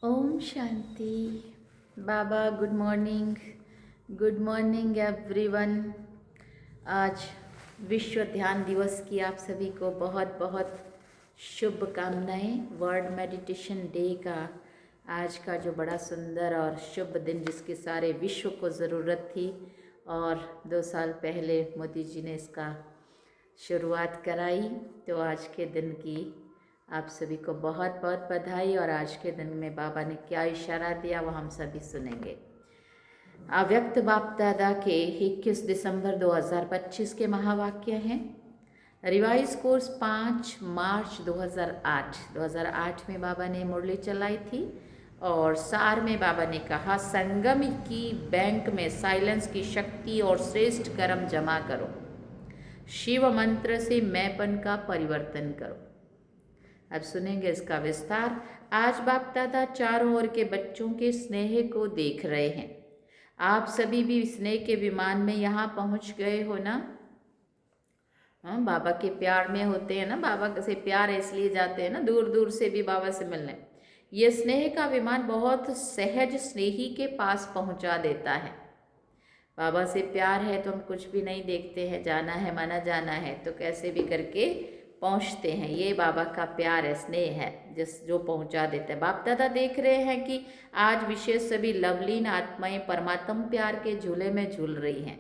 ओम शांति। बाबा good morning everyone. आज विश्व ध्यान दिवस की आप सभी को बहुत बहुत शुभकामनाएं। वर्ल्ड मेडिटेशन डे का आज का जो बड़ा सुंदर और शुभ दिन, जिसकी सारे विश्व को ज़रूरत थी, और 2 साल पहले मोदी जी ने इसका शुरुआत कराई। तो आज के दिन की आप सभी को बहुत बहुत बधाई। और आज के दिन में बाबा ने क्या इशारा दिया वो हम सभी सुनेंगे। अव्यक्त बाप दादा के 21 दिसंबर 2025 के महावाक्य हैं। रिवाइज कोर्स 5 मार्च 2008 में बाबा ने मुरली चलाई थी। और सार में बाबा ने कहा, संगम की बैंक में साइलेंस की शक्ति और श्रेष्ठ कर्म जमा करो। शिव मंत्र से मैंपन का परिवर्तन करो। अब सुनेंगे इसका विस्तार। आज बाप दादा चारों ओर के बच्चों के स्नेह को देख रहे हैं। आप सभी भी स्नेह के विमान में यहाँ पहुँच गए हो ना। हाँ, बाबा के प्यार में होते हैं ना। बाबा से प्यार इसलिए जाते हैं ना, दूर दूर से भी बाबा से मिलने। ये स्नेह का विमान बहुत सहज स्नेही के पास पहुँचा देता है। बाबा से प्यार है तो हम कुछ भी नहीं देखते हैं, जाना है माना जाना है तो कैसे भी करके पहुंचते हैं। ये बाबा का प्यार है, स्नेह है, जो पहुंचा देता है। बाप दादा देख रहे हैं कि आज विशेष सभी लवलीन आत्माएं परमात्म प्यार के झूले में झूल रही हैं।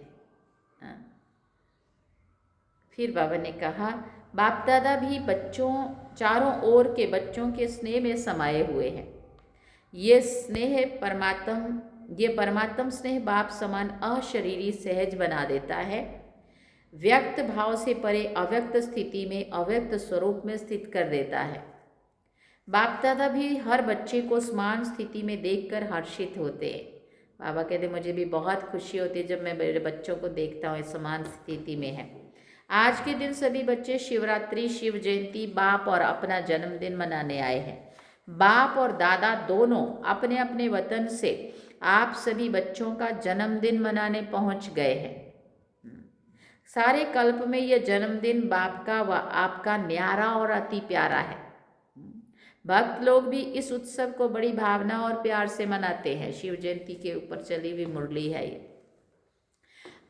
फिर बाबा ने कहा, बाप दादा भी बच्चों, चारों ओर के बच्चों के स्नेह में समाये हुए हैं। ये परमात्म स्नेह बाप समान अशरीरी सहज बना देता है। व्यक्त भाव से परे अव्यक्त स्थिति में अव्यक्त स्वरूप में स्थित कर देता है। बाप दादा भी हर बच्चे को समान स्थिति में देखकर हर्षित होते हैं। बाबा कहते मुझे भी बहुत खुशी होती है जब मैं मेरे बच्चों को देखता हूँ समान स्थिति में है। आज के दिन सभी बच्चे शिवरात्रि, शिव जयंती, बाप और अपना जन्मदिन मनाने आए हैं। बाप और दादा दोनों अपने अपने वतन से आप सभी बच्चों का जन्मदिन मनाने पहुंच गए हैं। सारे कल्प में यह जन्मदिन बाप का व आपका न्यारा और अति प्यारा है। भक्त लोग भी इस उत्सव को बड़ी भावना और प्यार से मनाते हैं। शिव जयंती के ऊपर चली हुई मुरली है ये।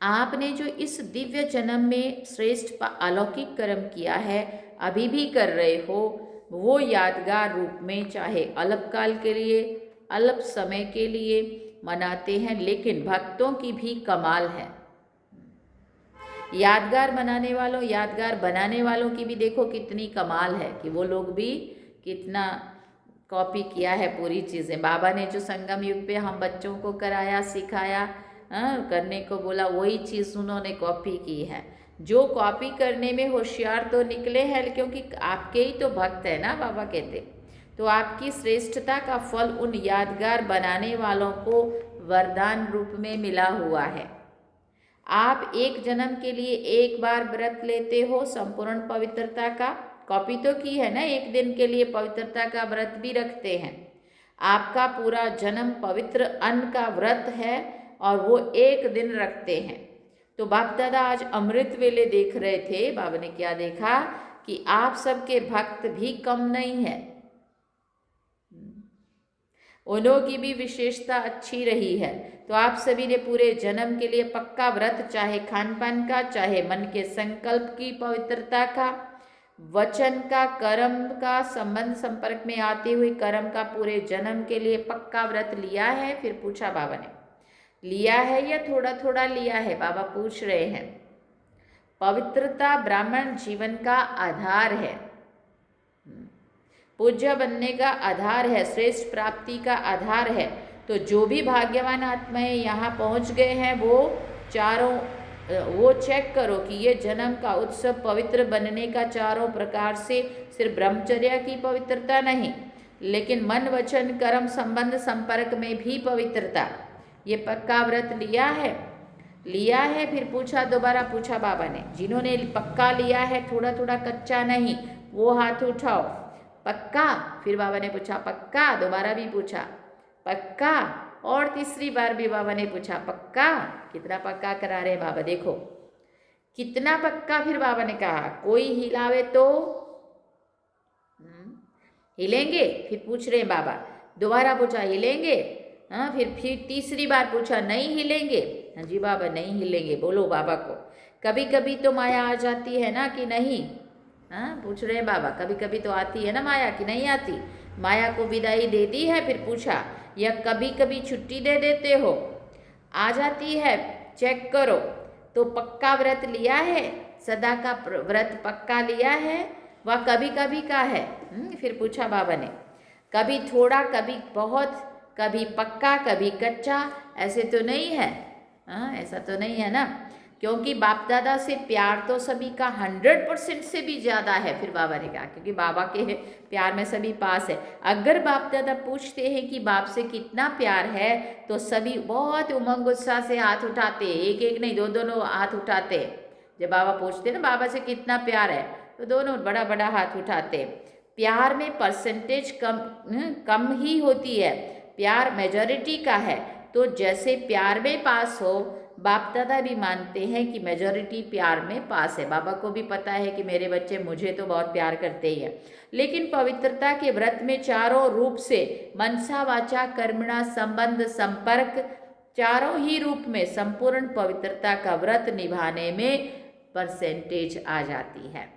आपने जो इस दिव्य जन्म में श्रेष्ठ अलौकिक कर्म किया है, अभी भी कर रहे हो, वो यादगार रूप में चाहे अल्पकाल के लिए, अल्प समय के लिए मनाते हैं, लेकिन भक्तों की भी कमाल है। यादगार बनाने वालों की भी देखो कितनी कमाल है कि वो लोग भी कितना कॉपी किया है पूरी चीज़ें। बाबा ने जो संगम युग पे हम बच्चों को कराया, सिखाया, करने को बोला, वही चीज़ उन्होंने कॉपी की है। जो कॉपी करने में होशियार तो निकले हैं, क्योंकि आपके ही तो भक्त है ना, बाबा कहते। तो आपकी श्रेष्ठता का फल उन यादगार बनाने वालों को वरदान रूप में मिला हुआ है। आप एक जन्म के लिए एक बार व्रत लेते हो संपूर्ण पवित्रता का। कॉपी तो की है ना, एक दिन के लिए पवित्रता का व्रत भी रखते हैं। आपका पूरा जन्म पवित्र अन्न का व्रत है और वो एक दिन रखते हैं। तो बाप दादा आज अमृत वेले देख रहे थे। बाबा ने क्या देखा कि आप सबके भक्त भी कम नहीं है। उन्हों की भी विशेषता अच्छी रही है। तो आप सभी ने पूरे जन्म के लिए पक्का व्रत, चाहे खान पान का, चाहे मन के संकल्प की पवित्रता का, वचन का, कर्म का, संबंध संपर्क में आते हुए कर्म का पूरे जन्म के लिए पक्का व्रत लिया है। फिर पूछा बाबा ने, लिया है या थोड़ा थोड़ा लिया है? बाबा पूछ रहे हैं। पवित्रता ब्राह्मण जीवन का आधार है, पूज्य बनने का आधार है, श्रेष्ठ प्राप्ति का आधार है। तो जो भी भाग्यवान आत्माएं यहाँ पहुँच गए हैं, वो चेक करो कि ये जन्म का उत्सव पवित्र बनने का चारों प्रकार से, सिर्फ ब्रह्मचर्य की पवित्रता नहीं, लेकिन मन, वचन, कर्म, संबंध, संपर्क में भी पवित्रता। ये पक्का व्रत लिया है। फिर पूछा, दोबारा पूछा बाबा ने, जिन्होंने पक्का लिया है, थोड़ा थोड़ा कच्चा नहीं, वो हाथ उठाओ। पक्का? फिर बाबा ने पूछा पक्का, दोबारा भी पूछा पक्का, और तीसरी बार भी बाबा ने पूछा पक्का। कितना पक्का करा रहे बाबा, देखो कितना पक्का। फिर बाबा ने कहा, कोई हिलावे तो हिलेंगे? फिर पूछ रहे बाबा, दोबारा पूछा हिलेंगे? हाँ, फिर तीसरी बार पूछा नहीं हिलेंगे? हाँ जी बाबा नहीं हिलेंगे, बोलो बाबा को। कभी कभी तो माया आ जाती है ना कि नहीं? हाँ, पूछ रहे हैं बाबा, कभी कभी तो आती है ना माया कि नहीं आती? माया को विदाई दे दी है, फिर पूछा या कभी कभी छुट्टी दे देते हो? आ जाती है, चेक करो। तो पक्का व्रत लिया है, सदा का व्रत पक्का लिया है, वह कभी कभी का है? फिर पूछा बाबा ने, कभी थोड़ा कभी बहुत, कभी पक्का कभी कच्चा, ऐसे तो नहीं है? हाँ, ऐसा तो नहीं है ना, क्योंकि बाप दादा से प्यार तो सभी का 100% से भी ज़्यादा है। फिर बाबा ने कहा क्योंकि बाबा के प्यार में सभी पास है। अगर बाप दादा पूछते हैं कि बाप से कितना प्यार है, तो सभी बहुत उमंग उत्साह से हाथ उठाते, एक एक नहीं, दो दोनों हाथ उठाते। जब बाबा पूछते ना बाबा से कितना प्यार है, तो दोनों बड़ा बड़ा हाथ उठाते। प्यार में परसेंटेज कम ही होती है, प्यार मेजॉरिटी का है। तो जैसे प्यार में पास हो, बाप दादा भी मानते हैं कि मेजॉरिटी प्यार में पास है। बाबा को भी पता है कि मेरे बच्चे मुझे तो बहुत प्यार करते ही हैं। लेकिन पवित्रता के व्रत में चारों रूप से मनसा वाचा कर्मणा संबंध संपर्क, चारों ही रूप में संपूर्ण पवित्रता का व्रत निभाने में परसेंटेज आ जाती है।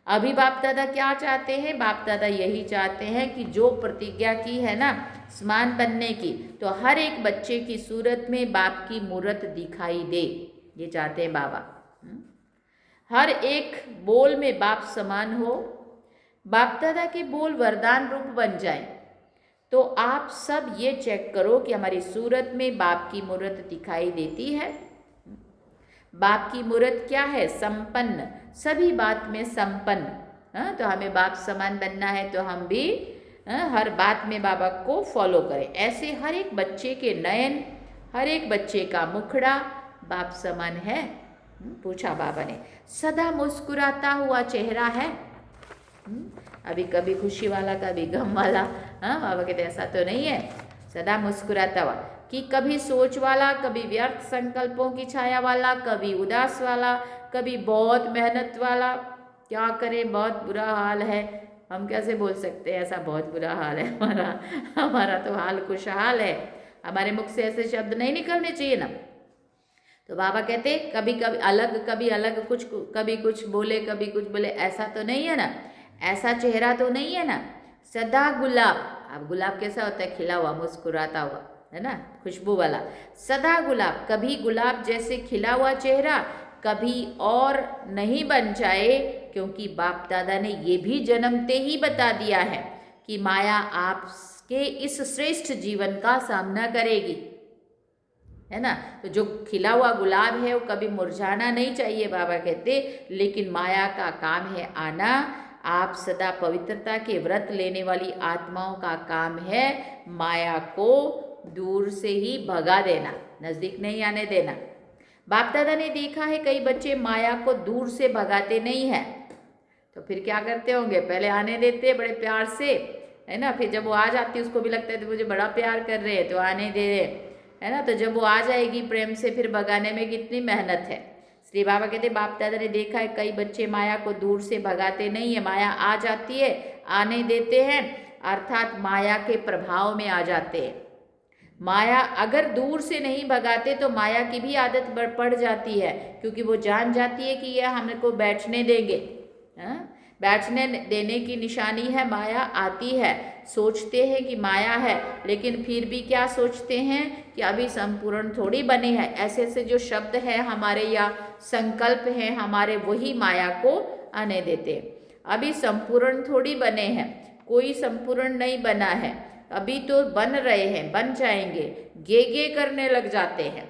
अभी बाप दादा क्या चाहते हैं? बाप दादा यही चाहते हैं कि जो प्रतिज्ञा की है ना समान बनने की, तो हर एक बच्चे की सूरत में बाप की मूरत दिखाई दे, ये चाहते हैं बाबा। हर एक बोल में बाप समान हो, बाप दादा के बोल वरदान रूप बन जाए। तो आप सब ये चेक करो कि हमारी सूरत में बाप की मूरत दिखाई देती है। बाप की मूरत क्या है? संपन्न, सभी बात में संपन्न। तो हमें बाप समान बनना है, तो हम भी हर बात में बाबा को फॉलो करें। ऐसे हर एक बच्चे के नयन, हर एक बच्चे का मुखड़ा बाप समान है। पूछा बाबा ने। सदा मुस्कुराता हुआ चेहरा है? अभी कभी खुशी वाला कभी गम वाला। बाबा कहते ऐसा तो नहीं है, सदा मुस्कुराता हुआ। कि कभी सोच वाला, कभी व्यर्थ संकल्पों की छाया वाला, कभी उदास वाला, कभी बहुत मेहनत वाला। क्या करें, बहुत बुरा हाल है। हम कैसे बोल सकते हैं ऐसा बहुत बुरा हाल है हमारा? हमारा तो हाल खुशहाल है। हमारे मुख से ऐसे शब्द नहीं निकलने चाहिए ना। तो बाबा कहते कभी कभी अलग कुछ, कभी कुछ बोले कभी कुछ बोले, ऐसा तो नहीं है ना, ऐसा चेहरा तो नहीं है ना। सदा गुलाब। अब गुलाब कैसा होता है? खिला हुआ, मुस्कुराता हुआ, है ना, खुशबू वाला। सदा गुलाब, कभी गुलाब जैसे खिला हुआ चेहरा कभी और नहीं बन जाए, क्योंकि बाप दादा ने ये भी जन्मते ही बता दिया है कि माया आपके इस श्रेष्ठ जीवन का सामना करेगी, है ना। तो जो खिला हुआ गुलाब है वो कभी मुरझाना नहीं चाहिए, बाबा कहते। लेकिन माया का काम है आना। आप सदा पवित्रता के व्रत लेने वाली आत्माओं का काम है माया को दूर से ही भगा देना, नज़दीक नहीं आने देना। बाप दादा ने देखा है कई बच्चे माया को दूर से भगाते नहीं हैं, तो फिर क्या करते होंगे? पहले आने देते बड़े प्यार से, है ना, फिर जब वो आ जाती है उसको भी लगता है तो मुझे बड़ा प्यार कर रहे हैं तो आने दे रहे, है ना। तो जब वो आ जाएगी प्रेम से, फिर भगाने में कितनी मेहनत है। श्री बाबा कहते बाप दादा ने देखा है कई बच्चे माया को दूर से भगाते नहीं है, माया आ जाती है आने देते हैं, अर्थात माया के प्रभाव में आ जाते हैं। माया अगर दूर से नहीं भगाते तो माया की भी आदत पड़ जाती है, क्योंकि वो जान जाती है कि यह हमको बैठने देंगे। बैठने देने की निशानी है माया आती है। सोचते हैं कि माया है, लेकिन फिर भी क्या सोचते हैं कि अभी संपूर्ण थोड़ी बने हैं। ऐसे ऐसे जो शब्द हैं हमारे या संकल्प हैं हमारे, वही माया को आने देते। अभी संपूर्ण थोड़ी बने हैं, कोई संपूर्ण नहीं बना है, अभी तो बन रहे हैं, बन जाएंगे, गे करने लग जाते हैं।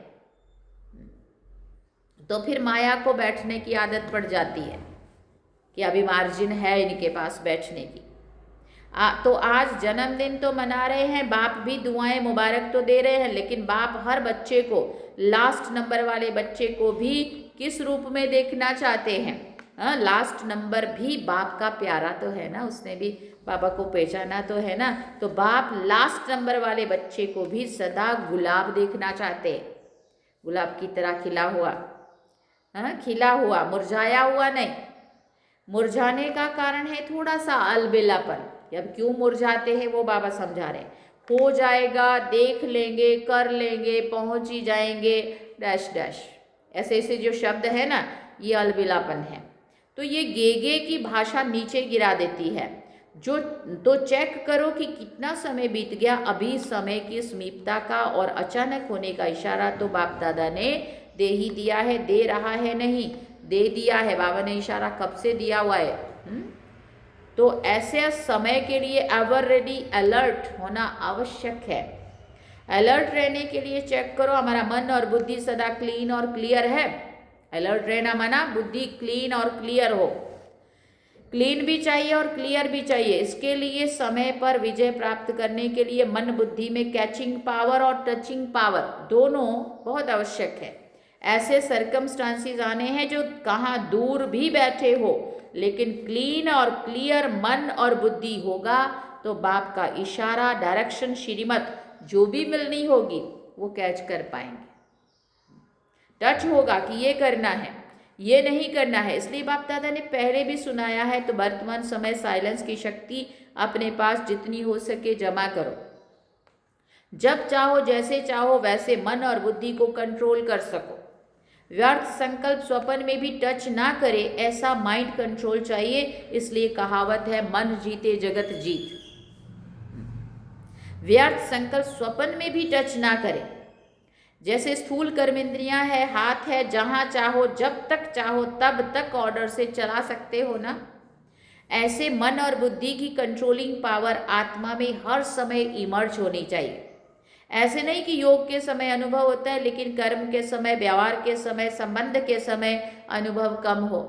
तो फिर माया को बैठने की आदत पड़ जाती है कि अभी मार्जिन है इनके पास बैठने की। तो आज जन्मदिन तो मना रहे हैं, बाप भी दुआएं मुबारक तो दे रहे हैं, लेकिन बाप हर बच्चे को, लास्ट नंबर वाले बच्चे को भी किस रूप में देखना चाहते हैं? लास्ट नंबर भी बाप का प्यारा तो है ना, उसने भी बाबा को पहचाना तो है ना। तो बाप लास्ट नंबर वाले बच्चे को भी सदा गुलाब देखना चाहते हैं, गुलाब की तरह खिला हुआ, खिला हुआ, मुरझाया हुआ नहीं। मुरझाने का कारण है थोड़ा सा अलबेलापन, कि अब क्यों मुरझाते हैं वो बाबा समझा रहे हैं। हो जाएगा, देख लेंगे, कर लेंगे, पहुंच ही जाएंगे, डैश डैश, ऐसे ऐसे जो शब्द है ना, ये अलबिलापन है। तो ये गेगे की भाषा नीचे गिरा देती है। जो तो चेक करो कि कितना समय बीत गया। अभी समय की समीपता का और अचानक होने का इशारा तो बाप दादा ने दे ही दिया है, दे रहा है नहीं, दे दिया है। बाबा ने इशारा कब से दिया हुआ है। तो ऐसे समय के लिए एवर रेडी, अलर्ट होना आवश्यक है। अलर्ट रहने के लिए चेक करो हमारा मन और बुद्धि सदा क्लीन और क्लियर है। अलर्ट रहना माना बुद्धि क्लीन और क्लियर हो। क्लीन भी चाहिए और क्लियर भी चाहिए। इसके लिए समय पर विजय प्राप्त करने के लिए मन बुद्धि में कैचिंग पावर और टचिंग पावर दोनों बहुत आवश्यक है। ऐसे सरकमस्टांसेस आने हैं जो कहाँ दूर भी बैठे हो, लेकिन क्लीन और क्लियर मन और बुद्धि होगा तो बाप का इशारा, डायरेक्शन, श्रीमत जो भी मिलनी होगी वो कैच कर पाएंगे। टच होगा कि ये करना है, ये नहीं करना है। इसलिए बाप दादा ने पहले भी सुनाया है। तो वर्तमान समय साइलेंस की शक्ति अपने पास जितनी हो सके जमा करो। जब चाहो, जैसे चाहो वैसे मन और बुद्धि को कंट्रोल कर सको। व्यर्थ संकल्प स्वप्न में भी टच ना करे, ऐसा माइंड कंट्रोल चाहिए। इसलिए कहावत है, मन जीते जगत जीत। व्यर्थ संकल्प स्वप्न में भी टच ना करे। जैसे स्थूल कर्मेंद्रियां है, हाथ है, जहां चाहो, जब तक चाहो तब तक ऑर्डर से चला सकते हो ना, ऐसे मन और बुद्धि की कंट्रोलिंग पावर आत्मा में हर समय इमर्ज होनी चाहिए। ऐसे नहीं कि योग के समय अनुभव होता है लेकिन कर्म के समय, व्यवहार के समय, संबंध के समय अनुभव कम हो।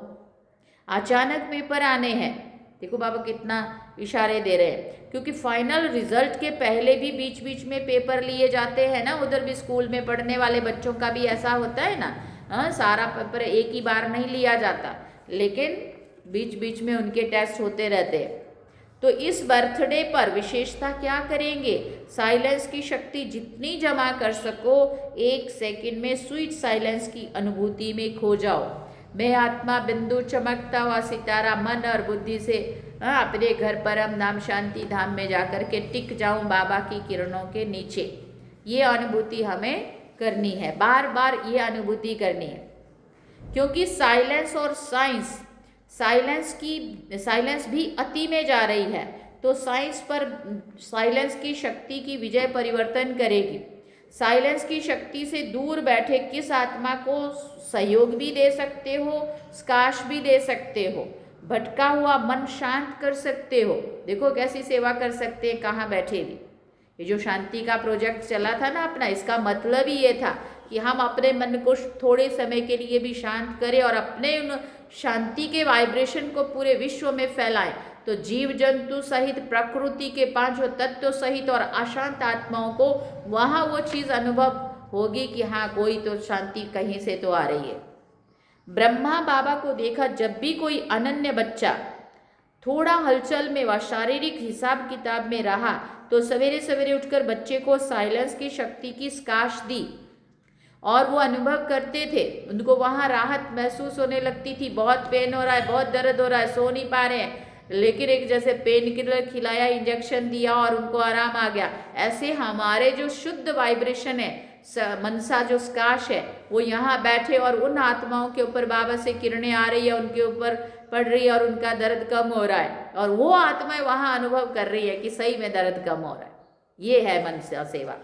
अचानक पेपर आने हैं, देखो बाबा कितना इशारे दे रहे हैं, क्योंकि फाइनल रिजल्ट के पहले भी बीच बीच में पेपर लिए जाते हैं ना। उधर भी स्कूल में पढ़ने वाले बच्चों का भी ऐसा होता है ना। सारा पेपर एक ही बार नहीं लिया जाता, लेकिन बीच बीच में उनके टेस्ट होते रहते हैं। तो इस बर्थडे पर विशेषता क्या करेंगे? साइलेंस की शक्ति जितनी जमा कर सको, 1 सेकंड में स्वीट साइलेंस की अनुभूति में खो जाओ। मैं आत्मा बिंदु चमकता हुआ सितारा मन और बुद्धि से अपने घर परम नाम शांति धाम में जाकर के टिक जाऊं बाबा की किरणों के नीचे। ये अनुभूति हमें करनी है, बार बार ये अनुभूति करनी है। क्योंकि साइलेंस और साइंस, साइलेंस भी अति में जा रही है, तो साइंस पर साइलेंस की शक्ति की विजय परिवर्तन करेगी। साइलेंस की शक्ति से दूर बैठे किस आत्मा को सहयोग भी दे सकते हो, स्काश भी दे सकते हो, भटका हुआ मन शांत कर सकते हो। देखो कैसी सेवा कर सकते हैं कहाँ बैठे भी। ये जो शांति का प्रोजेक्ट चला था ना अपना, इसका मतलब ही ये था कि हम अपने मन को थोड़े समय के लिए भी शांत करें और अपने उन शांति के वाइब्रेशन को पूरे विश्व में फैलाएं। तो जीव जंतु सहित, प्रकृति के 5 तत्व सहित और अशांत आत्माओं को वहाँ वो चीज़ अनुभव होगी कि हाँ कोई तो शांति कहीं से तो आ रही है। ब्रह्मा बाबा को देखा, जब भी कोई अनन्य बच्चा थोड़ा हलचल में व शारीरिक हिसाब किताब में रहा तो सवेरे सवेरे उठकर बच्चे को साइलेंस की शक्ति की स्काश दी और वो अनुभव करते थे। उनको वहाँ राहत महसूस होने लगती थी। बहुत पेन हो रहा है, बहुत दर्द हो रहा है, सो नहीं पा रहे हैं, लेकिन एक जैसे पेन किलर खिलाया, इंजेक्शन दिया और उनको आराम आ गया। ऐसे हमारे जो शुद्ध वाइब्रेशन है, मनसा जो स्काश है, वो यहाँ बैठे और उन आत्माओं के ऊपर बाबा से किरणें आ रही है, उनके ऊपर पड़ रही है और उनका दर्द कम हो रहा है और वो आत्माएं वहाँ अनुभव कर रही है कि सही में दर्द कम हो रहा है। ये है मनसा सेवा।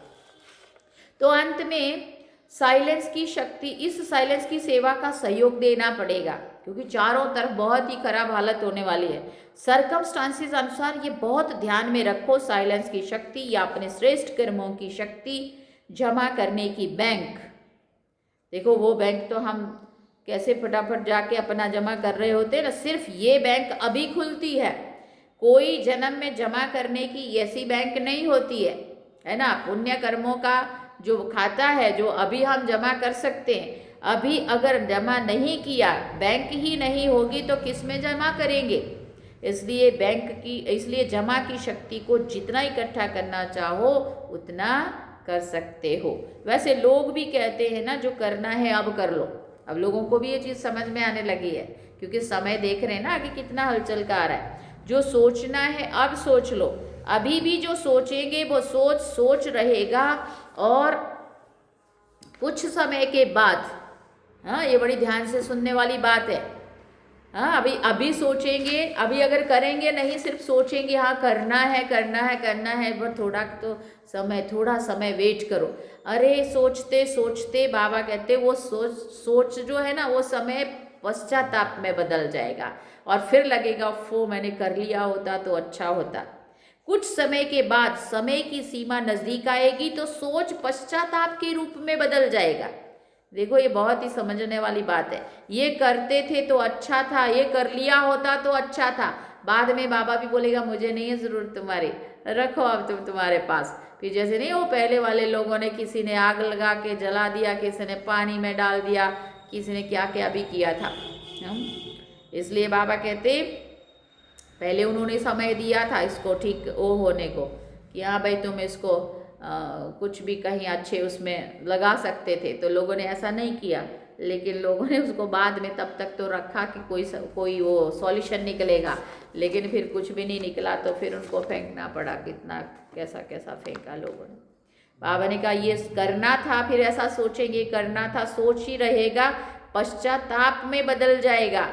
तो अंत में साइलेंस की शक्ति, इस साइलेंस की सेवा का सहयोग देना पड़ेगा, क्योंकि चारों तरफ बहुत ही खराब हालत होने वाली है। सरकमस्टांसेस अनुसार ये बहुत ध्यान में रखो। साइलेंस की शक्ति या अपने श्रेष्ठ कर्मों की शक्ति जमा करने की बैंक। देखो वो बैंक तो हम कैसे फटाफट जाके अपना जमा कर रहे होते हैं ना, सिर्फ ये बैंक अभी खुलती है, कोई जन्म में जमा करने की ऐसी बैंक नहीं होती है ना। पुण्य कर्मों का जो खाता है, जो अभी हम जमा कर सकते हैं, अभी अगर जमा नहीं किया, बैंक ही नहीं होगी तो किस में जमा करेंगे। इसलिए जमा की शक्ति को जितना इकट्ठा करना चाहो उतना कर सकते हो। वैसे लोग भी कहते हैं ना, जो करना है अब कर लो। अब लोगों को भी ये चीज़ समझ में आने लगी है, क्योंकि समय देख रहे हैं ना आगे कितना हलचल का आ रहा है। जो सोचना है अब सोच लो। अभी भी जो सोचेंगे वो सोच रहेगा, और कुछ समय के बाद, हाँ ये बड़ी ध्यान से सुनने वाली बात है। हाँ अभी सोचेंगे, अभी अगर करेंगे नहीं, सिर्फ सोचेंगे हाँ करना है करना है करना है, पर थोड़ा समय वेट करो। अरे सोचते सोचते बाबा कहते वो सोच जो है ना, वो समय पश्चाताप में बदल जाएगा, और फिर लगेगा फो मैंने कर लिया होता तो अच्छा होता। कुछ समय के बाद समय की सीमा नजदीक आएगी तो सोच पश्चाताप के रूप में बदल जाएगा। देखो ये बहुत ही समझने वाली बात है। ये करते थे तो अच्छा था, ये कर लिया होता तो अच्छा था, बाद में बाबा भी बोलेगा मुझे नहीं है जरूरत तुम्हारी, रखो अब तुम तुम्हारे पास। फिर जैसे नहीं वो पहले वाले लोगों ने, किसी ने आग लगा के जला दिया, किसी ने पानी में डाल दिया, किसी ने क्या क्या भी किया था। इसलिए बाबा कहते पहले उन्होंने समय दिया था इसको ठीक वो होने को, कि हाँ भाई तुम इसको कुछ भी कहीं अच्छे उसमें लगा सकते थे, तो लोगों ने ऐसा नहीं किया। लेकिन लोगों ने उसको बाद में तब तक तो रखा कि कोई वो सॉल्यूशन निकलेगा, लेकिन फिर कुछ भी नहीं निकला, तो फिर उनको फेंकना पड़ा। कितना कैसा कैसा फेंका लोगों ने। बाबा ने कहा ये करना था, फिर ऐसा सोचेंगे करना था, सोच ही रहेगा, पश्चाताप में बदल जाएगा।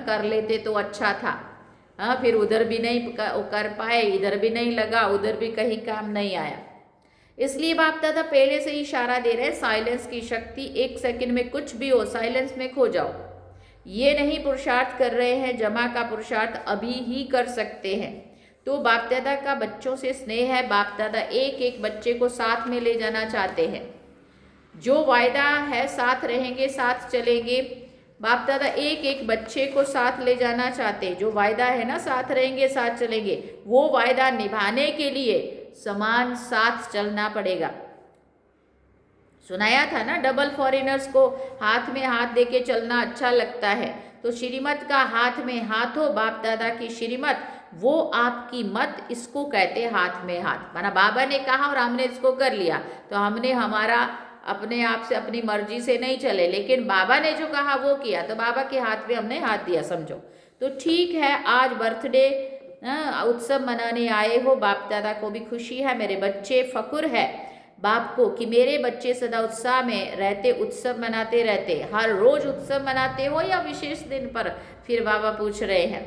कर लेते तो अच्छा था। हाँ फिर उधर भी नहीं कर पाए, इधर भी नहीं लगा, उधर भी कहीं काम नहीं आया। इसलिए बाप दादा पहले से ही इशारा दे रहे हैं, साइलेंस की शक्ति, 1 सेकंड में कुछ भी हो साइलेंस में खो जाओ। ये नहीं पुरुषार्थ कर रहे हैं, जमा का पुरुषार्थ अभी ही कर सकते हैं। तो बाप दादा का बच्चों से स्नेह है। बाप दादा एक एक बच्चे को साथ में ले जाना चाहते हैं। जो वायदा है साथ रहेंगे साथ चलेंगे, बाप दादा एक एक बच्चे को साथ ले जाना चाहते हैं। जो वायदा है ना साथ रहेंगे साथ चलेंगे, वो वायदा निभाने के लिए समान साथ चलना पड़ेगा। सुनाया था ना, डबल फॉरेनर्स को हाथ में हाथ देके चलना अच्छा लगता है, तो श्रीमत का हाथ में हाथ हो। बाप दादा की श्रीमत वो आपकी मत, इसको कहते हाथ में हाथ। माना बाबा ने कहा और हमने इसको कर लिया, तो हमने हमारा अपने आप से अपनी मर्जी से नहीं चले, लेकिन बाबा ने जो कहा वो किया, तो बाबा के हाथ में हमने हाथ दिया समझो। तो ठीक है, आज बर्थडे उत्सव मनाने आए हो, बाप दादा को भी खुशी है, मेरे बच्चे फकुर है बाप को कि मेरे बच्चे सदा उत्साह में रहते, उत्सव मनाते रहते। हर रोज उत्सव मनाते हो या विशेष दिन पर? फिर बाबा पूछ रहे हैं।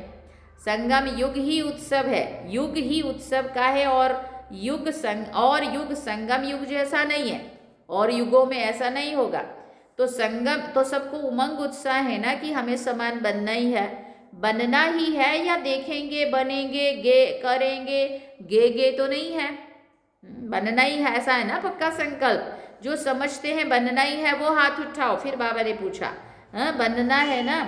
संगम युग ही उत्सव है, युग ही उत्सव का है, और युग संगम युग जैसा नहीं है, और युगों में ऐसा नहीं होगा। तो संगम तो सबको उमंग उत्साह है ना कि हमें समान बनना ही है, बनना ही है, या देखेंगे बनेंगे करेंगे गे तो नहीं है, बनना ही है, ऐसा है ना पक्का संकल्प। जो समझते हैं बनना ही है वो हाथ उठाओ। फिर बाबा ने पूछा बनना है ना,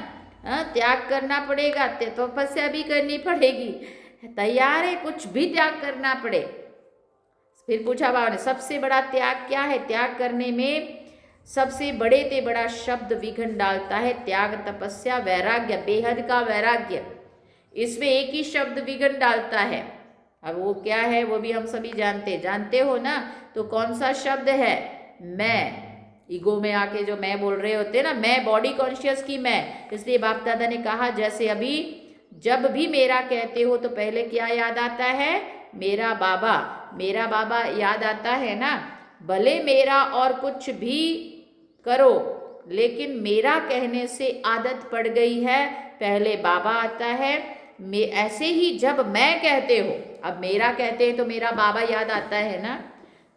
त्याग करना पड़ेगा, तपस्या भी करनी पड़ेगी, तैयार है कुछ भी त्याग करना पड़े। फिर पूछा बाबा ने सबसे बड़ा त्याग क्या है? त्याग करने में सबसे बड़े ते बड़ा शब्द विघ्न डालता है, त्याग तपस्या वैराग्य, बेहद का वैराग्य, इसमें एक ही शब्द विघ्न डालता है। अब वो क्या है वो भी हम सभी जानते हो ना। तो कौन सा शब्द है? मैं। ईगो में आके जो मैं बोल रहे होते ना, मैं बॉडी कॉन्शियस की मैं। इसलिए बाप दादा ने कहा जैसे अभी जब भी मेरा कहते हो तो पहले क्या याद आता है? मेरा बाबा, मेरा बाबा याद आता है ना। भले मेरा और कुछ भी करो, लेकिन मेरा कहने से आदत पड़ गई है, पहले बाबा आता है। ऐसे ही जब मैं कहते हो, अब मेरा कहते हैं तो मेरा बाबा याद आता है ना।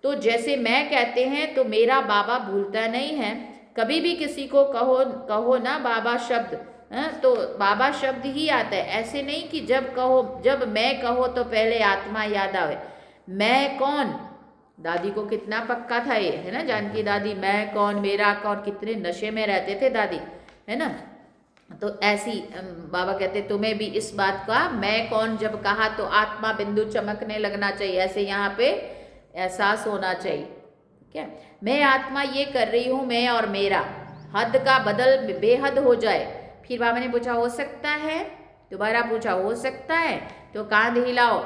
तो जैसे मैं कहते हैं तो मेरा बाबा भूलता नहीं है। कभी भी किसी को कहो ना बाबा शब्द, तो बाबा शब्द ही आता है। ऐसे नहीं कि जब मैं कहो तो पहले आत्मा याद आवे। मैं कौन? दादी को कितना पक्का था ये, है ना जानकी दादी, मैं कौन मेरा कौन, कितने नशे में रहते थे दादी, है ना। तो ऐसी बाबा कहते तुम्हें भी इस बात का मैं कौन जब कहा तो आत्मा बिंदु चमकने लगना चाहिए, ऐसे यहाँ पे एहसास होना चाहिए। क्या मैं आत्मा ये कर रही हूँ, मैं और मेरा हद का बदल बेहद हो जाए। फिर बाबा ने पूछा हो सकता है? दोबारा पूछा हो सकता है? तो कांध हिलाओ,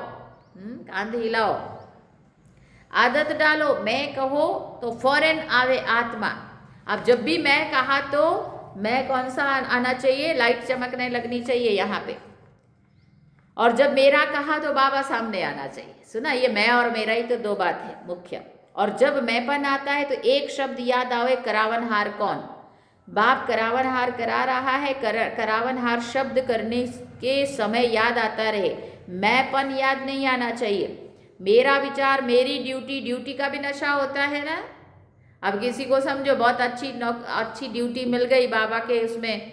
कांध हिलाओ, आदत डालो। मैं कहो तो फौरन आवे आत्मा। अब जब भी मैं कहा तो मैं कौन सा आना चाहिए? लाइट चमकने लगनी चाहिए यहाँ पे। और जब मेरा कहा तो बाबा सामने आना चाहिए। सुना, ये मैं और मेरा ही तो दो बात है मुख्य। और जब मैंपन आता है तो एक शब्द याद आवे, करावनहार कौन? बाप करावनहार करा रहा है, करावनहार शब्द करने के समय याद आता रहे, मैंपन याद नहीं आना चाहिए। मेरा विचार, मेरी ड्यूटी, ड्यूटी का भी नशा होता है ना। अब किसी को समझो बहुत अच्छी ड्यूटी मिल गई बाबा के उसमें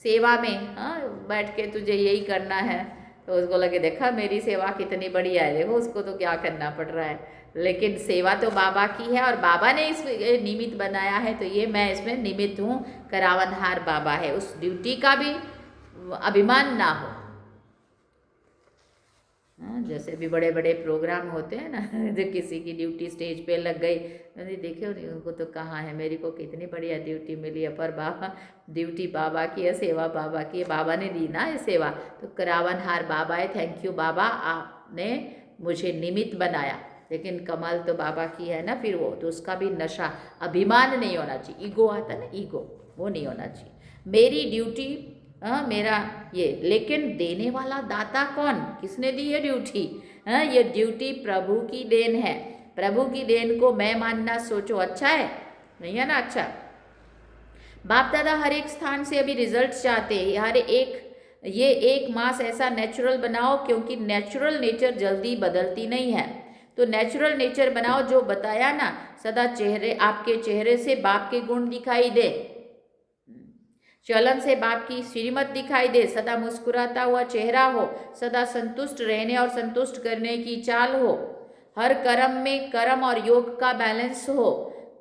सेवा में, हाँ बैठ के तुझे यही करना है, तो उसको लगे देखा मेरी सेवा कितनी बढ़िया है, देखो उसको तो क्या करना पड़ रहा है। लेकिन सेवा तो बाबा की है और बाबा ने इस निमित्त बनाया है, तो ये मैं इसमें निमित्त हूँ, करावनहार बाबा है। उस ड्यूटी का भी अभिमान ना हो। हाँ, जैसे भी बड़े बड़े प्रोग्राम होते हैं ना, जो किसी की ड्यूटी स्टेज पे लग गई, देखे उनको तो कहाँ है, मेरी को कितनी बढ़िया ड्यूटी मिली है, पर बाबा ड्यूटी बाबा की है, सेवा बाबा की है, बाबा ने दी ना ये सेवा, तो करावनहार बाबा है। थैंक यू बाबा, आपने मुझे निमित्त बनाया। लेकिन कमाल तो बाबा की है ना, फिर वो तो उसका भी नशा, अभिमान नहीं होना चाहिए। ईगो आता ना, ईगो, वो नहीं होना चाहिए। मेरी ड्यूटी, मेरा ये, लेकिन देने वाला दाता कौन? किसने दी है ड्यूटी? ये ड्यूटी प्रभु की देन है। प्रभु की देन को मैं मानना सोचो अच्छा है, नहीं है ना? अच्छा, बाप दादा हर एक स्थान से अभी रिजल्ट चाहते हैं। हर एक ये एक मास ऐसा नेचुरल बनाओ, क्योंकि नेचुरल नेचर जल्दी बदलती नहीं है। तो नेचुरल नेचर बनाओ, जो बताया ना, सदा चेहरे, आपके चेहरे से बाप के गुण दिखाई दे, चलन से बाप की श्रीमत दिखाई दे, सदा मुस्कुराता हुआ चेहरा हो, सदा संतुष्ट रहने और संतुष्ट करने की चाल हो, हर कर्म में कर्म और योग का बैलेंस हो।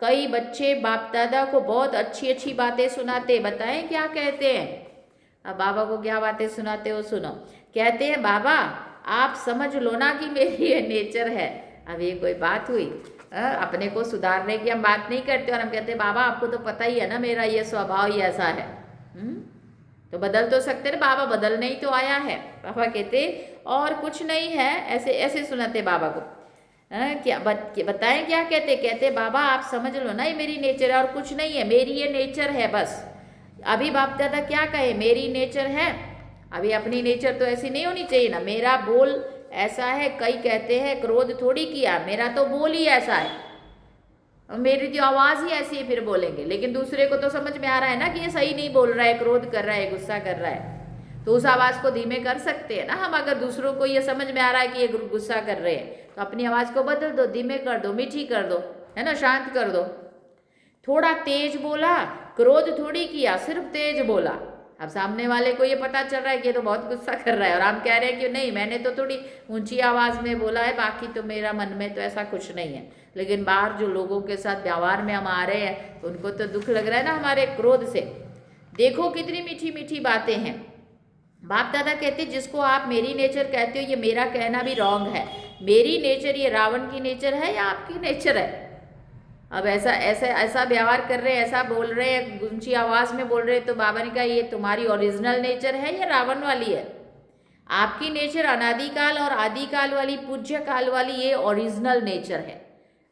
कई बच्चे बाप दादा को बहुत अच्छी अच्छी बातें सुनाते, बताएं क्या कहते हैं? अब बाबा को क्या बातें सुनाते हो, सुनो। कहते हैं बाबा आप समझ लो ना कि मेरी ये नेचर है। अब ये कोई बात हुई? अपने को सुधारने की हम बात नहीं करते और हम कहते हैं बाबा आपको तो पता ही है ना मेरा ये स्वभाव ही ऐसा है। तो बदल तो सकते ना, बाबा बदलने ही तो आया है। बाबा कहते और कुछ नहीं है, ऐसे ऐसे सुनाते बाबा को। क्या बताएं क्या कहते? कहते बाबा आप समझ लो ना ये मेरी नेचर है और कुछ नहीं है, मेरी ये नेचर है बस। अभी बाप दादा क्या कहे, मेरी नेचर है। अभी अपनी नेचर तो ऐसी नहीं होनी चाहिए ना, मेरा बोल ऐसा है। कई कहते हैं क्रोध थोड़ी किया, मेरा तो बोल ही ऐसा है, मेरी जो आवाज़ ही ऐसी है, फिर बोलेंगे। लेकिन दूसरे को तो समझ में आ रहा है ना कि ये सही नहीं बोल रहा है, क्रोध कर रहा है, गुस्सा कर रहा है, तो उस आवाज़ को धीमे कर सकते हैं ना हम। अगर दूसरों को ये समझ में आ रहा है कि ये गुस्सा कर रहे हैं, तो अपनी आवाज़ को बदल दो, धीमे कर दो, मीठी कर दो, है ना, शांत कर दो। थोड़ा तेज बोला, क्रोध थोड़ी किया, सिर्फ तेज बोला। अब सामने वाले को ये पता चल रहा है कि ये तो बहुत गुस्सा कर रहा है, और हम कह रहे हैं कि नहीं मैंने तो थोड़ी ऊंची आवाज़ में बोला है, बाकी तो मेरा मन में तो ऐसा कुछ नहीं है। लेकिन बाहर जो लोगों के साथ व्यवहार में हम आ रहे हैं, तो उनको तो दुख लग रहा है ना हमारे क्रोध से। देखो कितनी मीठी मीठी बातें हैं। बाप दादा कहते जिसको आप मेरी नेचर कहते हो, ये मेरा कहना भी रॉन्ग है। मेरी नेचर ये रावण की नेचर है या आपकी नेचर है? अब ऐसा व्यवहार कर रहे हैं, ऐसा बोल रहे हैं, ऊंची आवाज़ में बोल रहे हैं, तो बाबा ने कहा ये तुम्हारी ओरिजिनल नेचर है या रावण वाली है? आपकी नेचर अनादिकाल और आदिकाल वाली, पूज्य काल वाली, ये ओरिजिनल नेचर है।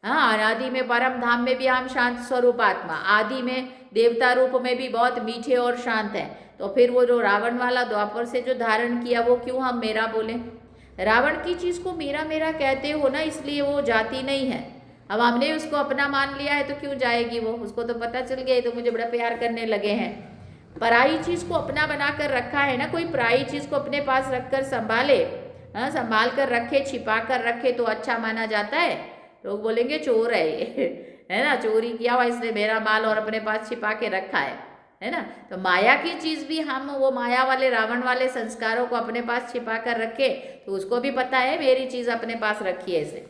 हाँ, अनादि में परम धाम में भी हम शांत स्वरूप आत्मा, आदि में देवता रूप में भी बहुत मीठे और शांत हैं। तो फिर वो जो रावण वाला द्वापर से जो धारण किया, वो क्यों हम मेरा बोलें? रावण की चीज़ को मेरा मेरा कहते हो ना, इसलिए वो जाती नहीं है। अब हमने उसको अपना मान लिया है तो क्यों जाएगी वो? उसको तो पता चल गया तो मुझे बड़ा प्यार करने लगे हैं। पराई चीज़ को अपना बना कर रखा है ना, कोई पराई चीज़ को अपने पास रखकर संभाले, हाँ संभाल कर रखे, छिपा कर रखे तो अच्छा माना जाता है। लोग बोलेंगे चोर है ये, है ना, चोरी किया हुआ इसने मेरा माल और अपने पास छिपा के रखा है ना। तो माया की चीज़ भी हम वो माया वाले रावण वाले संस्कारों को अपने पास छिपा कर रखे, तो उसको भी पता है मेरी चीज़ अपने पास रखी है इसे।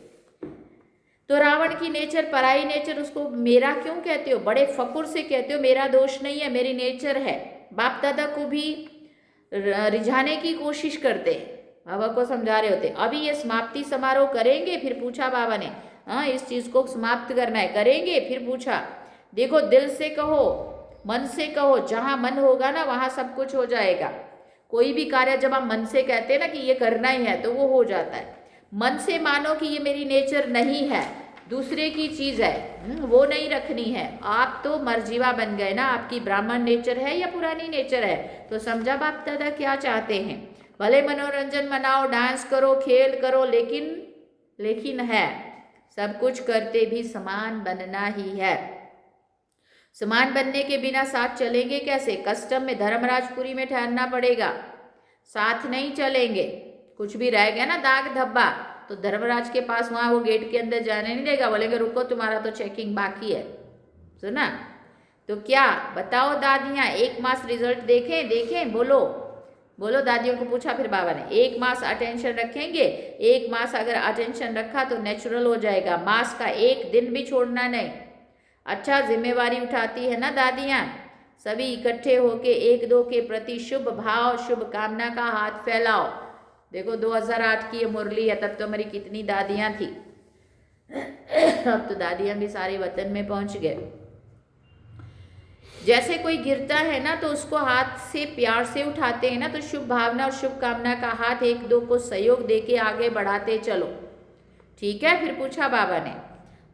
तो रावण की नेचर, पराई नेचर, उसको मेरा क्यों कहते हो? बड़े फकुर से कहते हो मेरा दोष नहीं है, मेरी नेचर है। बाप दादा को भी रिझाने की कोशिश करते, बाबा को समझा रहे होते। अभी ये समाप्ति समारोह करेंगे, फिर पूछा बाबा ने, हाँ इस चीज़ को समाप्त करना है, करेंगे? फिर पूछा, देखो दिल से कहो, मन से कहो, जहाँ मन होगा ना वहाँ सब कुछ हो जाएगा। कोई भी कार्य जब हम मन से कहते हैं ना कि ये करना ही है, तो वो हो जाता है। मन से मानो कि ये मेरी नेचर नहीं है, दूसरे की चीज़ है, वो नहीं रखनी है। आप तो मर्जीवा बन गए ना, आपकी ब्राह्मण नेचर है या पुरानी नेचर है? तो समझा बाप दादा क्या चाहते हैं? भले मनोरंजन मनाओ, डांस करो, खेल करो, लेकिन है सब कुछ करते भी समान बनना ही है। समान बनने के बिना साथ चलेंगे कैसे? कस्टम में धर्मराजपुरी में ठहरना पड़ेगा, साथ नहीं चलेंगे। कुछ भी रह गया ना दाग धब्बा तो धर्मराज के पास वहां वो गेट के अंदर जाने नहीं देगा, बोलेंगे रुको तुम्हारा तो चेकिंग बाकी है। सुना? तो क्या बताओ दादियां, 1 मास रिजल्ट देखें बोलो बोलो। दादियों को पूछा फिर बाबा ने, 1 मास अटेंशन रखेंगे? 1 मास अगर अटेंशन रखा तो नेचुरल हो जाएगा, मास का 1 दिन भी छोड़ना नहीं। अच्छा, जिम्मेवारी उठाती है ना दादियां। सभी इकट्ठे होके एक दो के प्रति शुभ भाव शुभ कामना का हाथ फैलाओ। देखो 2008 की ये मुरली है, तब तो हमारी कितनी दादियां थी। अब तो दादियां भी सारे वतन में पहुंच गए। जैसे कोई गिरता है ना तो उसको हाथ से प्यार से उठाते हैं ना, तो शुभ भावना और शुभ कामना का हाथ एक दो को सहयोग देके आगे बढ़ाते चलो। ठीक है? फिर पूछा बाबा ने,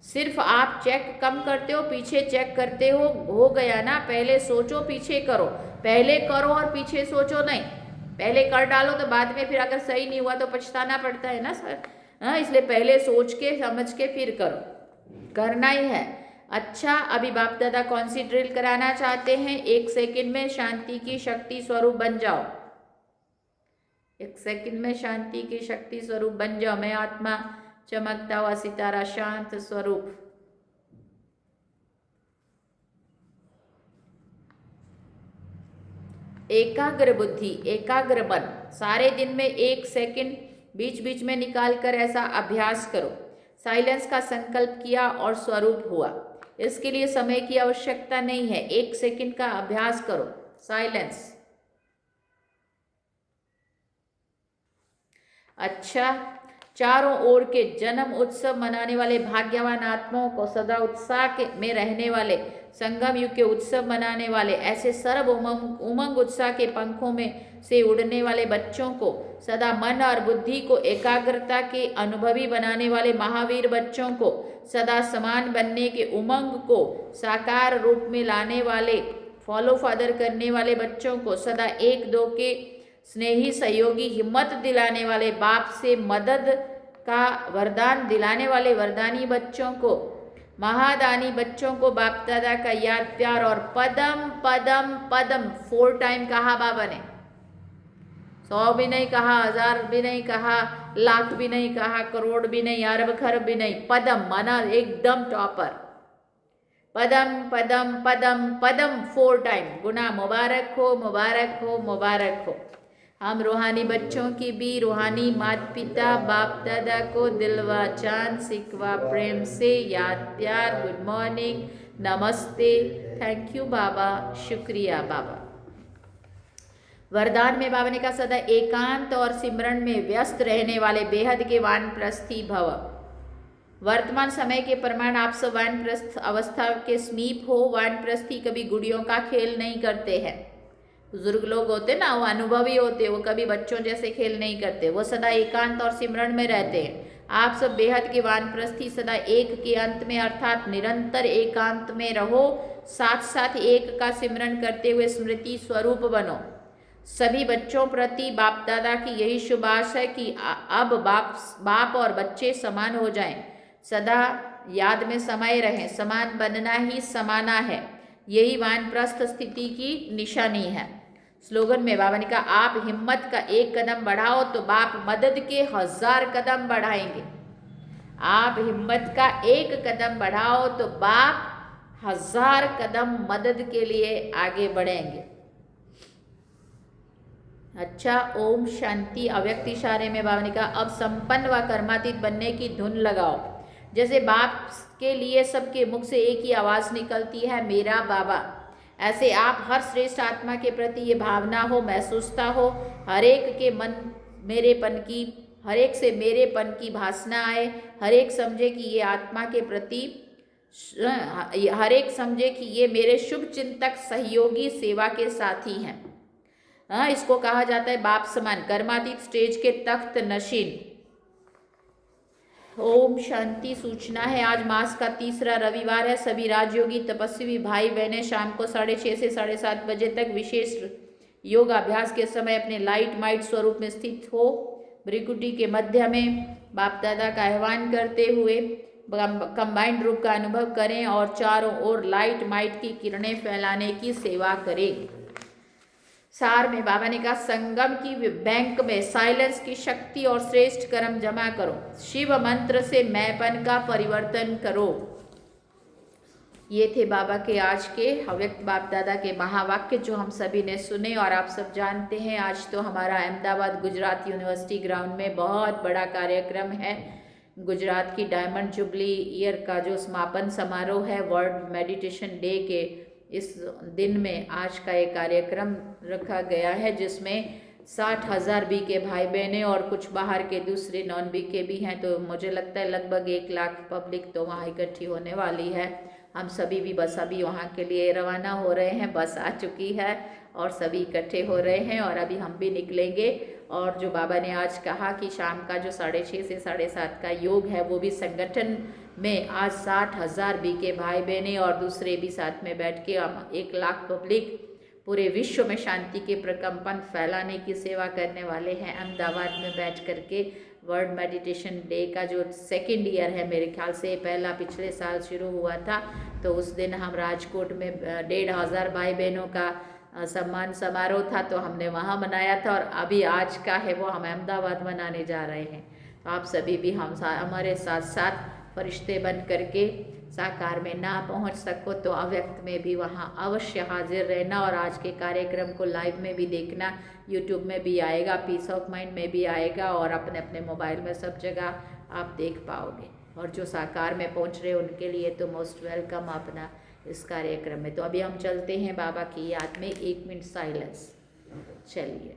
सिर्फ आप चेक कम करते हो, पीछे चेक करते हो गया ना? पहले सोचो पीछे करो, पहले करो और पीछे सोचो नहीं। पहले कर डालो तो बाद में फिर अगर सही नहीं हुआ तो पछताना पड़ता है ना सर। हाँ, इसलिए पहले सोच के समझ के फिर करो, करना ही है। अच्छा, अभी बाप दादा कौन सी ड्रिल कराना चाहते हैं? 1 सेकंड में शांति की शक्ति स्वरूप बन जाओ। 1 सेकंड में शांति की शक्ति स्वरूप बन जाओ। मैं आत्मा चमकता हुआ सितारा, शांत स्वरूप। एकाग्र बुद्धि, एकाग्र मन। सारे दिन में 1 सेकंड बीच बीच में निकाल कर ऐसा अभ्यास करो। साइलेंस का संकल्प किया और स्वरूप हुआ। इसके लिए समय की आवश्यकता नहीं है, 1 सेकंड का अभ्यास करो। साइलेंस। अच्छा, चारों ओर के जन्म उत्सव मनाने वाले भाग्यवान आत्माओं को, सदा उत्साह में रहने वाले, संगम युग के उत्सव मनाने वाले, ऐसे सर्व उमंग उत्साह के पंखों में से उड़ने वाले बच्चों को, सदा मन और बुद्धि को एकाग्रता के अनुभवी बनाने वाले महावीर बच्चों को, सदा समान बनने के उमंग को साकार रूप में लाने वाले, फॉलो फादर करने वाले बच्चों को, सदा एक दो के स्नेही सहयोगी हिम्मत दिलाने वाले, बाप से मदद का वरदान दिलाने वाले वरदानी बच्चों को, महादानी बच्चों को बाप दादा का याद प्यार और पदम पदम पदम 4 टाइम कहा बाबा ने। 100 भी नहीं कहा, 1000 भी नहीं कहा, लाख भी नहीं कहा, करोड़ भी नहीं, अरब खरब भी नहीं, पदम माना एकदम टॉपर। पदम पदम पदम पदम 4 टाइम। गुना मुबारक हो, मुबारक हो, मुबारक हो। हम रूहानी बच्चों की भी रूहानी माता पिता बाप दादा को दिलवा चांद सिकवा प्रेम से याद प्यार, गुड मॉर्निंग, नमस्ते, थैंक यू बाबा, शुक्रिया बाबा। वरदान में बाबा ने कहा, सदा एकांत और सिमरन में व्यस्त रहने वाले बेहद के वानप्रस्थी भव। वर्तमान समय के प्रमाण आप सब वानप्रस्थ अवस्था के समीप हो। वानप्रस्थी कभी गुड़ियों का खेल नहीं करते हैं। बुजुर्ग लोग होते ना, वो अनुभवी होते, वो कभी बच्चों जैसे खेल नहीं करते, वो सदा एकांत और सिमरन में रहते हैं। आप सब बेहद के वानप्रस्थी सदा एक के अंत में अर्थात निरंतर एकांत में रहो, साथ साथ एक का सिमरन करते हुए स्मृति स्वरूप बनो। सभी बच्चों प्रति बाप दादा की यही शुभ आशा है कि अब बाप और बच्चे समान हो जाएं, सदा याद में समाये रहें। समान बनना ही समाना है, यही वानप्रस्थ स्थिति की निशानी है। स्लोगन में बाबा ने कहा, आप हिम्मत का 1 कदम बढ़ाओ तो बाप मदद के 1000 कदम बढ़ाएंगे। आप हिम्मत का 1 कदम बढ़ाओ तो बाप 1000 कदम मदद के लिए आगे बढ़ेंगे। अच्छा, ओम शांति। अव्यक्त इशारे में बाबा ने कहा, अब संपन्न व कर्मातीत बनने की धुन लगाओ। जैसे बाप के लिए सबके मुख से एक ही आवाज़ निकलती है, मेरा बाबा, ऐसे आप हर श्रेष्ठ आत्मा के प्रति ये भावना हो, महसूसता हो, हर एक के मन मेरेपन की, हर एक से मेरेपन की भासना आए। हर एक समझे कि ये आत्मा के प्रति, हर एक समझे कि ये मेरे शुभ चिंतक सहयोगी सेवा के साथी हैं। इसको कहा जाता है बाप समान कर्मातीत स्टेज के तख्त नशीन। ओम शांति। सूचना है, आज मास का 3रा रविवार है। सभी राजयोगी तपस्वी भाई बहनें शाम को 6:30 से 7:30 बजे तक विशेष योगाभ्यास के समय अपने लाइट माइट स्वरूप में स्थित हो। भ्रिकुटी के मध्य में बाप दादा का आह्वान करते हुए कंबाइंड रूप का अनुभव करें और चारों ओर लाइट माइट की किरणें फैलाने की सेवा करें। सार में बाबा ने कहा, संगम की बैंक में साइलेंस की शक्ति और श्रेष्ठ कर्म जमा करो। शिव मंत्र से मैंपन का परिवर्तन करो। ये थे बाबा के आज के अव्यक्त बाप दादा के महावाक्य जो हम सभी ने सुने और आप सब जानते हैं। आज तो हमारा अहमदाबाद गुजरात यूनिवर्सिटी ग्राउंड में बहुत बड़ा कार्यक्रम है। गुजरात की डायमंड जुबली ईयर का जो समापन समारोह है वर्ल्ड मेडिटेशन डे के इस दिन में आज का ये कार्यक्रम रखा गया है, जिसमें 60,000 बीके भाई बहनें और कुछ बाहर के दूसरे नॉन बीके भी हैं। तो मुझे लगता है लगभग 1 लाख पब्लिक तो वहाँ इकट्ठी होने वाली है। हम सभी भी बस अभी वहाँ के लिए रवाना हो रहे हैं। बस आ चुकी है और सभी इकट्ठे हो रहे हैं और अभी हम भी निकलेंगे। और जो बाबा ने आज कहा कि शाम का जो 6:30 से 7:30 का योग है वो भी संगठन में आज 60,000 बीके भाई बहनें और दूसरे भी साथ में बैठ के 1 लाख पब्लिक पूरे विश्व में शांति के प्रकंपन फैलाने की सेवा करने वाले हैं। अहमदाबाद में बैठ करके वर्ल्ड मेडिटेशन डे का जो 2nd ईयर है, मेरे ख्याल से पहला पिछले साल शुरू हुआ था, तो उस दिन हम राजकोट में 1,500 भाई बहनों का सम्मान समारोह था, तो हमने वहाँ मनाया था। और अभी आज का है वो हम अहमदाबाद मनाने जा रहे हैं। तो आप सभी भी हमारे साथ साथ फरिश्ते बन करके साकार में ना पहुंच सको तो अव्यक्त में भी वहाँ अवश्य हाजिर रहना और आज के कार्यक्रम को लाइव में भी देखना। यूट्यूब में भी आएगा, पीस ऑफ माइंड में भी आएगा और अपने अपने मोबाइल में सब जगह आप देख पाओगे। और जो साकार में पहुँच रहे उनके लिए तो मोस्ट वेलकम अपना इस कार्यक्रम में। तो अभी हम चलते हैं बाबा की याद में 1 मिनट साइलेंस। चलिए।